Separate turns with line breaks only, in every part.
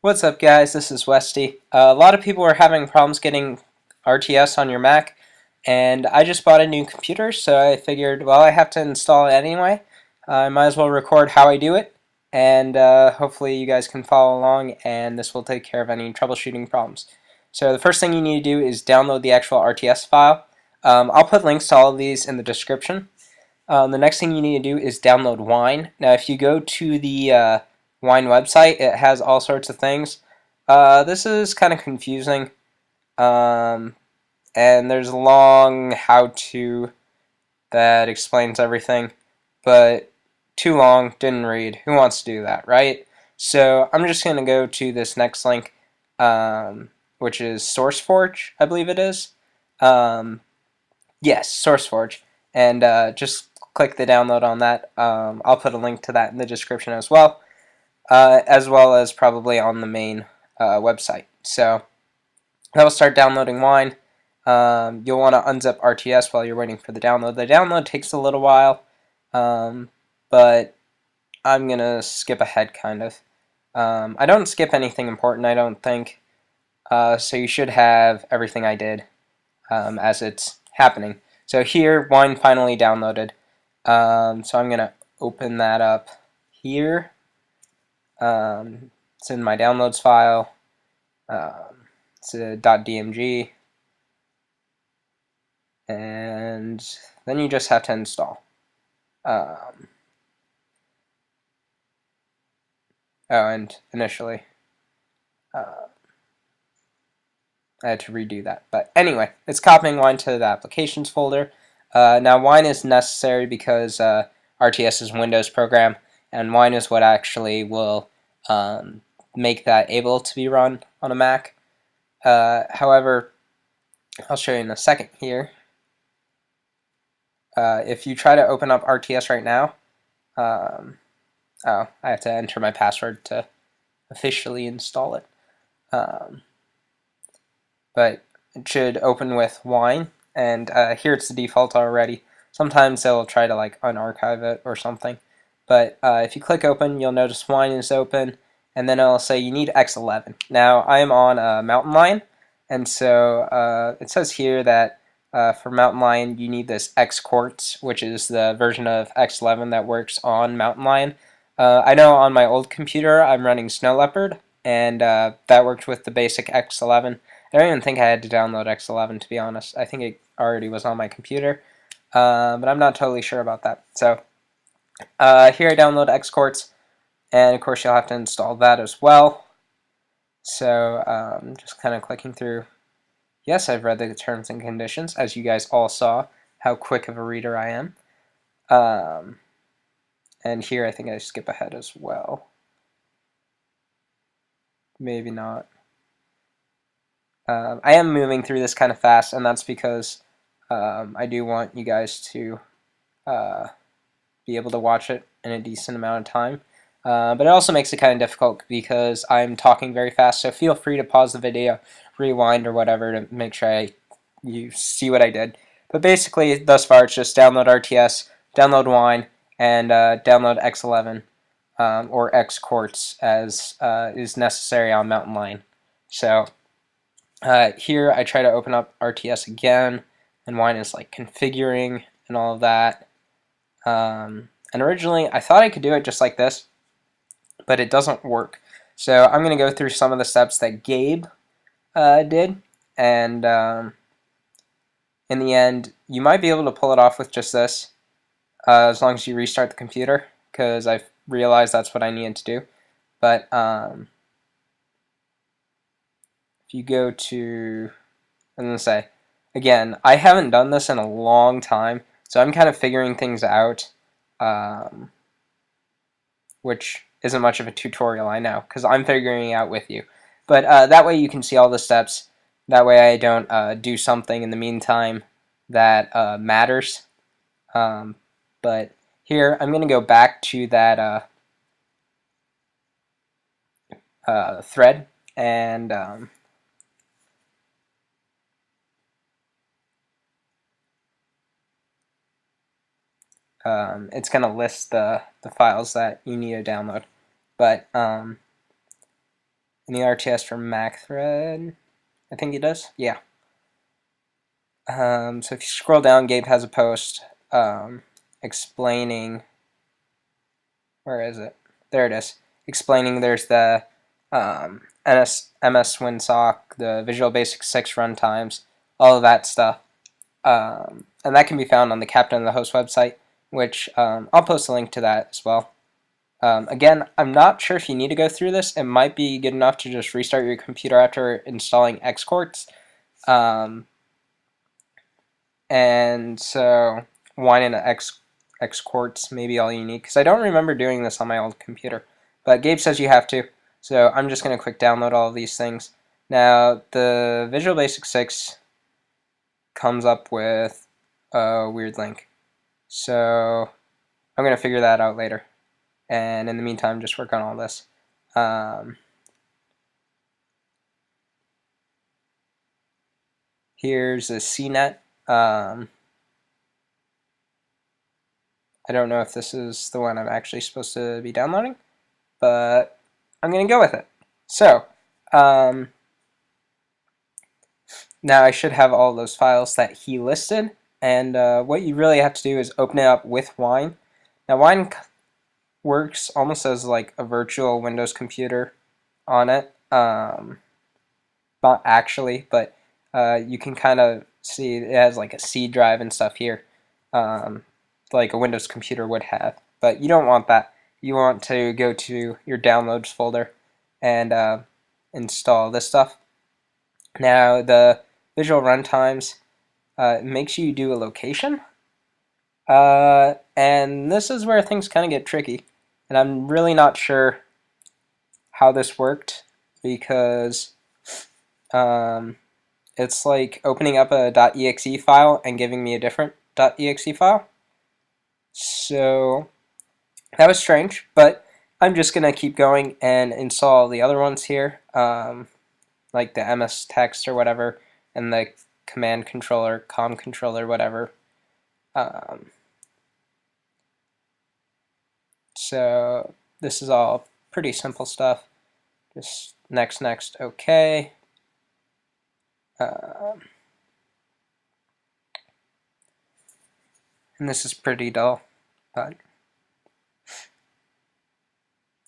What's up, guys? This is Westy. A lot of people are having problems getting RTS on your Mac, and I just bought a new computer, so I figured, well, I have to install it anyway. I might as well record how I do it, and hopefully you guys can follow along, and this will take care of any troubleshooting problems. So the first thing you need to do is download the actual RTS file. I'll put links to all of these in the description. The next thing you need to do is download Wine. Now, if you go to the Wine website, it has all sorts of things. This is kind of confusing, um, and there's a long how-to that explains everything, but too long, didn't read. Who wants to do that, right? So I'm just going to go to this next link, which is SourceForge, I believe it is. Yes, SourceForge, and just click the download on that. I'll put a link to that in the description as well as probably on the main website. So that will start downloading Wine. You'll want to unzip RTS while you're waiting for the download. The download takes a little while, but I'm going to skip ahead kind of. I don't skip anything important, I don't think, so you should have everything I did as it's happening. So here, Wine finally downloaded. So I'm going to open that up here. It's in my downloads file. It's a .dmg. And then you just have to install. Oh, and initially, I had to redo that. But anyway, it's copying Wine to the applications folder. Now, Wine is necessary because RTS is a Windows program, and Wine is what actually will make that able to be run on a Mac. However, I'll show you in a second here. If you try to open up RTS right now, oh, I have to enter my password to officially install it. But it should open with Wine, and here it's the default already. Sometimes they'll try to like unarchive it or something. But if you click open, you'll notice Wine is open, and then it'll say you need X11. Now I am on Mountain Lion, and so it says here that for Mountain Lion you need this X Quartz, which is the version of X11 that works on Mountain Lion. I know on my old computer I'm running Snow Leopard, and that worked with the basic X11. I don't even think I had to download X11, to be honest. I think it already was on my computer, but I'm not totally sure about that. So here I download Xcorts, and of course you'll have to install that as well. So just kind of clicking through. Yes, I've read the terms and conditions, as you guys all saw how quick of a reader I am. And here I think I skip ahead as well. Maybe not. I am moving through this kind of fast, and that's because I do want you guys to be able to watch it in a decent amount of time. But it also makes it kind of difficult because I'm talking very fast, so feel free to pause the video, rewind, or whatever to make sure you see what I did. But basically, thus far, it's just download RTS, download Wine, and download X11 or X Quartz as is necessary on Mountain Lion. So here I try to open up RTS again, and Wine is like configuring and all of that. And originally I thought I could do it just like this, but it doesn't work. So I'm going to go through some of the steps that Gabe did, and in the end you might be able to pull it off with just this, as long as you restart the computer, because I've realized that's what I needed to do. But if you go to, I'm going to say, again, I haven't done this in a long time, so I'm kind of figuring things out, which isn't much of a tutorial, I know, because I'm figuring it out with you. But that way you can see all the steps. That way I don't do something in the meantime that matters. But here I'm going to go back to that thread, and it's going to list the files that you need to download. But in the RTS for Mac thread. I think he does. Yeah. So if you scroll down, Gabe has a post explaining. Where is it? There it is. Explaining there's the MS WinSock, the Visual Basic 6 runtimes, all of that stuff. And that can be found on the Captain of the Host website, which I'll post a link to that as well. Again, I'm not sure if you need to go through this. It might be good enough to just restart your computer after installing Xcorts. And so wine and Xcorts may be all you need, because I don't remember doing this on my old computer. But Gabe says you have to, so I'm just going to quick download all of these things. Now, the Visual Basic 6 comes up with a weird link. So I'm going to figure that out later. And in the meantime, just work on all this. Here's a CNET. I don't know if this is the one I'm actually supposed to be downloading, but I'm going to go with it. So, now I should have all those files that he listed, and what you really have to do is open it up with Wine. Now, Wine works almost as like a virtual Windows computer on it. Not actually, but you can kind of see it has like a C drive and stuff here, like a Windows computer would have. But you don't want that. You want to go to your downloads folder and install this stuff. Now, the visual runtimes makes you do a location. And this is where things kind of get tricky. And I'm really not sure how this worked, because it's like opening up a .exe file and giving me a different .exe file. So that was strange, but I'm just going to keep going and install the other ones here, like the MS text or whatever, and the command controller, com controller, whatever. So this is all pretty simple stuff. Just next, okay. And this is pretty dull, but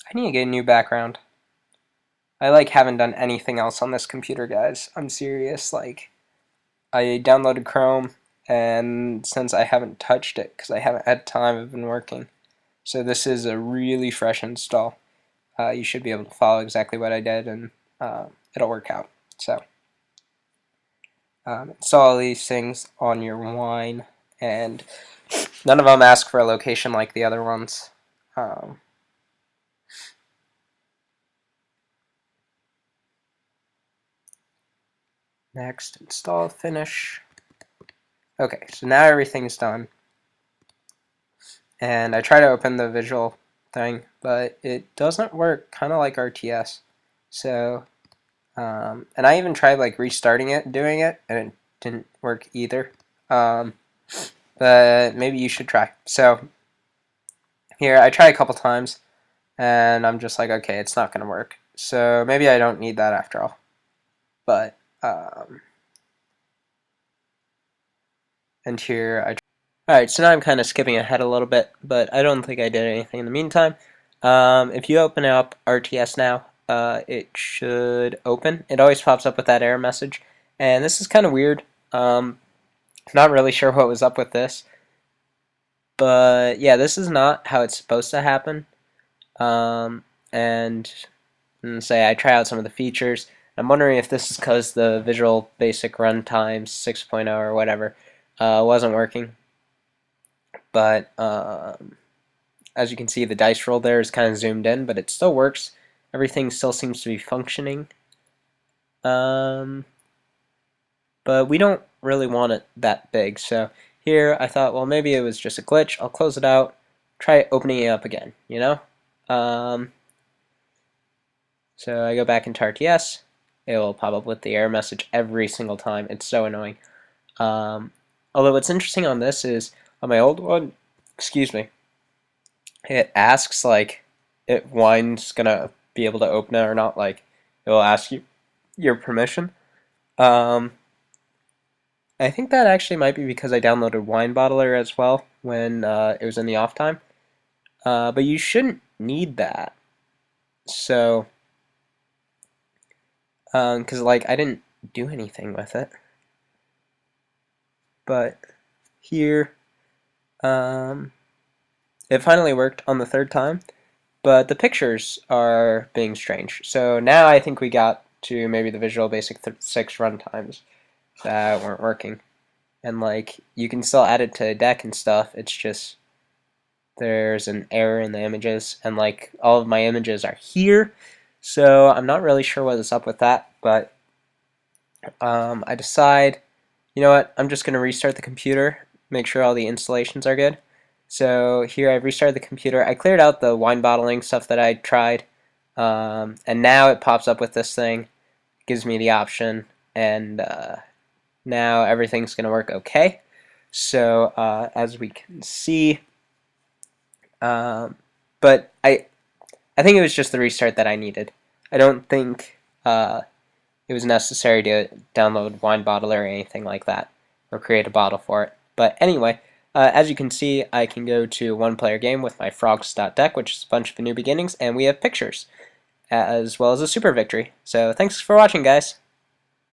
I need to get a new background. I haven't done anything else on this computer, guys. I'm serious. Like, I downloaded Chrome, and since I haven't touched it because I haven't had time, I've been working. So this is a really fresh install. You should be able to follow exactly what I did, and it'll work out. So install these things on your Wine, and none of them ask for a location like the other ones. Next, install, finish. Okay, so now everything's done. And I try to open the visual thing, but it doesn't work, kind of like RTS. So, and I even tried like restarting it, doing it, and it didn't work either. But maybe you should try. So here, I tried a couple times, and I'm just like, okay, it's not going to work. So maybe I don't need that after all. But and here Alright, so now I'm kind of skipping ahead a little bit, but I don't think I did anything in the meantime. If you open up RTS now, it should open. It always pops up with that error message, and this is kind of weird. Not really sure what was up with this, but yeah, this is not how it's supposed to happen. And say I try out some of the features. I'm wondering if this is because the Visual Basic Runtime 6.0 or whatever wasn't working. But as you can see, the dice roll there is kind of zoomed in, but it still works. Everything still seems to be functioning. But we don't really want it that big. So here I thought, well, maybe it was just a glitch. I'll close it out, try opening it up again, you know? So I go back into RTS. It will pop up with the error message every single time. It's so annoying. Although what's interesting on this is, on my old one, excuse me, it asks like if Wine's gonna be able to open it or not. Like, it will ask you your permission. I think that actually might be because I downloaded Wine Bottler as well when it was in the off time. But you shouldn't need that. So, because like I didn't do anything with it. But here, it finally worked on the third time. But the pictures are being strange. So now I think we got to maybe the Visual Basic 6 runtimes that weren't working. And like, you can still add it to a deck and stuff, it's just there's an error in the images, and like all of my images are here, so I'm not really sure what is up with that, but I decide, you know what, I'm just going to restart the computer, make sure all the installations are good. So here I've restarted the computer, I cleared out the wine bottling stuff that I tried, and now it pops up with this thing, gives me the option, and now everything's going to work okay. So as we can see, but I think it was just the restart that I needed. I don't think it was necessary to download Wine Bottler or anything like that, or create a bottle for it. But anyway, as you can see, I can go to one player game with my frogs.deck, which is a bunch of new beginnings, and we have pictures, as well as a super victory. So thanks for watching, guys.